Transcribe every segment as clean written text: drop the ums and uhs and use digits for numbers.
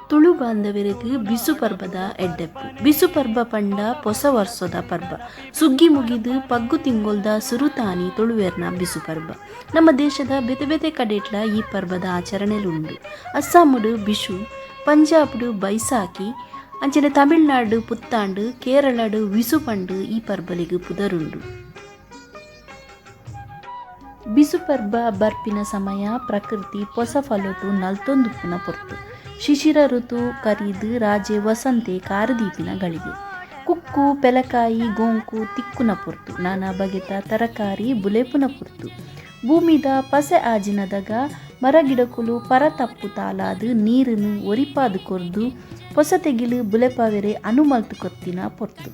ತುಳು ಬಾಂಧವರಿಗೆ ಬಿಸು ಪರ್ಬದ ಎಡ್ಡೆಪ್ಪು. ಬಿಸು ಪರ್ಬ ಪಂಡ ಹೊಸ ವರ್ಷದ ಪರ್ಬ. ಸುಗ್ಗಿ ಮುಗಿದು ಪಗ್ಗು ತಿಂಗೊಲ್ದ ಸುರುತಾನಿ ತುಳುವೆರ್ನ ಬಿಸು ಪರ್ಬ. ನಮ್ಮ ದೇಶದ ಬೇತೆ ಬೇತೆ ಕಡೆಟ್ಲ ಈ ಪರ್ಬದ ಆಚರಣೆಲುಂಡು. ಅಸ್ಸಾಮುಡು ಬಿಶು, ಪಂಜಾಬ್ಡು ಬೈಸಾಕಿ, ಅಂಚನೆ ತಮಿಳ್ನಾಡು ಪುತ್ತಾಂಡು, ಕೇರಳಡು ವಿಸು ಪಂಡು ಈ ಪರ್ಬಲಿಗು ಪುದರುಂಡು. ಬಿಸು ಪರ್ಬ ಬರ್ಪಿನ ಸಮಯ ಪ್ರಕೃತಿ ಹೊಸ ಫಲೊಟು ನಲ್ತೊಂದುಪ್ಪುನ ಪೊರ್ತು. ಶಿಶಿರ ಋತು ಕರೀದು ರಾಜೆ ವಸಂತೆ ಕಾರದೀಪಿನ ಗಳಿಗೆ. ಕುಕ್ಕು ಪೆಲಕಾಯಿ ಗೋಂಕು ತಿಕ್ಕುನ ಪೊರ್ತು. ನಾನಾ ಬಗೆತ ತರಕಾರಿ ಬುಲೆಪುನ ಪೊರ್ತು. ಭೂಮಿದ ಪಸೆ ಆಜಿನದಾಗ ಮರಗಿಡಕುಲು ಪರ ತಪ್ಪು ತಾಲಾದು ನೀರನ್ನು ಒರಿಪಾದು ಕೊರ್ದು ಹೊಸ ತೆಗಿಲು ಬುಲೆಪವೆರೆ ಅನುಮಲ್ತು ಕೊತ್ತಿನ ಪೊರ್ತು.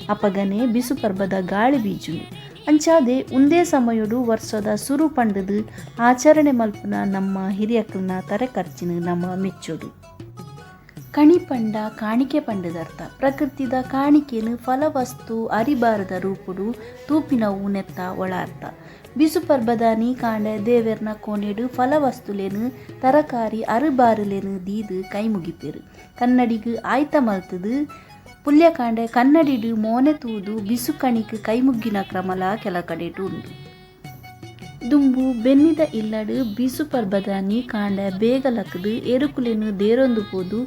ಅಪಗನೆ ಬಿಸು ಪರ್ಬದ ಗಾಳಿ ಬೀಜುನು. ಅಂಚಾದೆ ಒಂದೇ ಸಮಯಡು ವರ್ಷದ ಸುರು ಪಂಡದು ಆಚರಣೆ ಮಲ್ಪುನ ನಮ್ಮ ಹಿರಿಯಕ್ಕನ ತರೆ ಖರ್ಚಿನ ನಮ್ಮ ಮೆಚ್ಚೋಡು. ಕಣಿ ಪಂಡ ಕಾಣಿಕೆ ಪಂಡದರ್ಥ. ಪ್ರಕೃತಿದ ಕಾಣಿಕೆನು ಫಲವಸ್ತು ಅರಿಬಾರದ ರೂಪುಡು ತೂಪಿನ ಊನೆತ್ತ ಒಳಾರ್ಥ. ಬಿಸು ಪರ್ಬದಾನಿ ಕಾಂಡೆ ದೇವೆರ್ನ ಕೋಣೆಡು ಫಲವಸ್ತುಲೇನು ತರಕಾರಿ ಅರಿಬಾರಲೇನು ದೀದು ಕೈ ಮುಗಿಪೇರು. ಕನ್ನಡಿಗು ಆಯ್ತ ಮಲ್ತದು ಪುಲ್ಯ ಕಾಂಡೆ ಕನ್ನಡಿಡು ಮೋನೆ ತೂದು ಬಿಸು ಕಣಿಕ್ ಕೈಮುಗ್ಗಿನ ಕ್ರಮಲ ಕೆಲ ಕಡೆಟು ಉಂಡು. ದುಂಬು ಬೆನ್ನಿದ ಇಲ್ಲಡು ಬಿಸು ಪರ್ಬದಾನಿ ಕಾಂಡೆ ಬೇಗಲಕ್ಕದು ಎರುಕುಲೆನು ದೇರೊಂದು ಪೋದು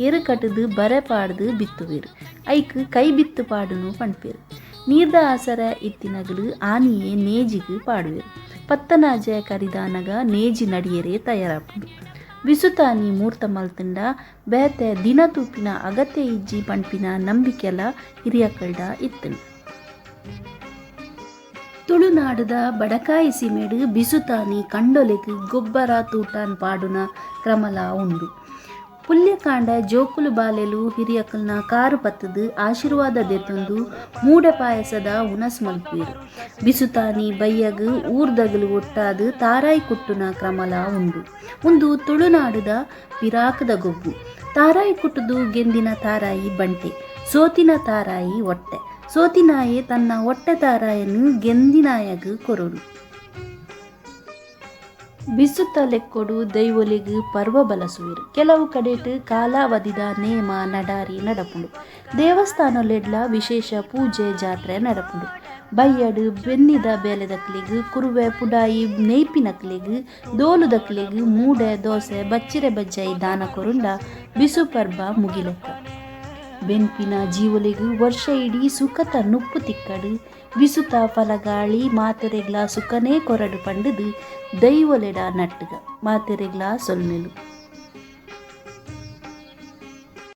ಎರು ಕಟ್ಟದು ಬರೆ ಪಾಡ್ದು ಬಿತ್ತುವೆರು. ಐಕ್ ಕೈ ಬಿತ್ತು ಪಾಡುನು ಪಣ್ಪೇರು. ನೀರ್ದ ಆಸರ ಇತ್ತಿನಗಲು ಆನಿಯೇ ನೇಜಿಗೆ ಪಾಡುವೆರು. ಪತ್ತನಾಜೆ ಕರಿದಾನಗ ನೇಜಿ ನಡಿಯರೆ ತಯಾರಾಪುಂಡು. ಬಿಸುತಾನಿ ಮೂರ್ತ ಮಲ್ತಂಡ ಬೇತೆ ದಿನ ತೂಪಿನ ಅಗತ್ಯ ಇಜ್ಜಿ ಪಂಪಿನ ನಂಬಿಕೆಲ ಹಿರಿಯಕಲ್ಡ ಇತ್ತನು. ತುಳುನಾಡುದ ಬಡಕಾಯಿ ಸೀಮೆಡು ಬಿಸುತಾನಿ ಕಂಡೊಲೆಗ್ ಗೊಬ್ಬರ ತೂಟಾನ್ ಪಾಡುನ ಕ್ರಮಲ ಉಂಡು. ಪುಲ್ಯಕಾಂಡ ಜೋಕುಲು ಬಾಲೆಲು ಹಿರಿಯಕಲ್ನ ಕಾರು ಪತ್ತದು ಆಶೀರ್ವಾದ ದೆತ್ತೊಂದು ಮೂಡೆ ಪಾಯಸದ ಉನಸ್ ಮಲ್ಪೇರು. ಬಿಸುತಾನಿ ಬಯ್ಯಗ್ ಊರ್ದಗಲು ಒಟ್ಟಾದು ತಾರಾಯಿ ಕುಟ್ಟುನ ಕ್ರಮಲ ಉಂಡು. ಒಂದು ತುಳುನಾಡುದ ಪಿರಾಕದ ಗೊಬ್ಬು. ತಾರಾಯಿ ಕುಟ್ಟುದು ಗೆಂದಿನ ತಾರಾಯಿ ಬಂಟೆ, ಸೋತಿನ ತಾರಾಯಿ ಹೊಟ್ಟೆ. ಸೋತಿನಾಯೆ ತನ್ನ ಹೊಟ್ಟೆ ತಾರಾಯನ್ನು ಗೆಂದಿನಾಯಗ್ ಕೊರಡು. ಬಿಸುತ್ತ ಲೆಕ್ಕೊಡು ದೈವೊಲಿಗು ಪರ್ವ ಬಲಸುವೆರು. ಕೆಲವು ಕಡೆಟ್ ಕಾಲಾವಧಿದ ನೇಮ ನಡಾರಿ ನಡಪುಂಡು. ದೇವಸ್ಥಾನಲೆಡ್ಲ ವಿಶೇಷ ಪೂಜೆ ಜಾತ್ರೆ ನಡಪುಂಡು. ಬಯ್ಯಡು ಬೆನ್ನಿದ ಬೇಲೆದಕ್ಲೆಗು ಕುರುವೆ ಪುಡಾಯಿ ನೇಯ್ಪಿನಕ್ಲೆಗು ದೋಲುದಕ್ಲೆಗು ಮೂಡೆ ದೋಸೆ ಬಚ್ಚಿರೆ ಬಜ್ಜಾಯಿ ದಾನ ಕೊರುಂಡ ಬಿಸು ಪರ್ಬ ಮುಗಿಲೆಕ್ಕ. ಬೆನ್ಪಿನ ಜೀವೊಲೆಗು ವರ್ಷ ಇಡೀ ಸುಖತ ನುಪ್ಪು ತಿಕ್ಕಡು ಬಿಸುತ ಫಲಗಾಳಿ ಮಾತೆರೆಗ್ಲ ಸುಖನೇ ಕೊರಡು ಪಂಡದು ದೈವಲೆಡ ನಟ್ಟುಗ ಮಾತೆರೆಗ್ಲ ಸೊಲ್ಮೆಲು.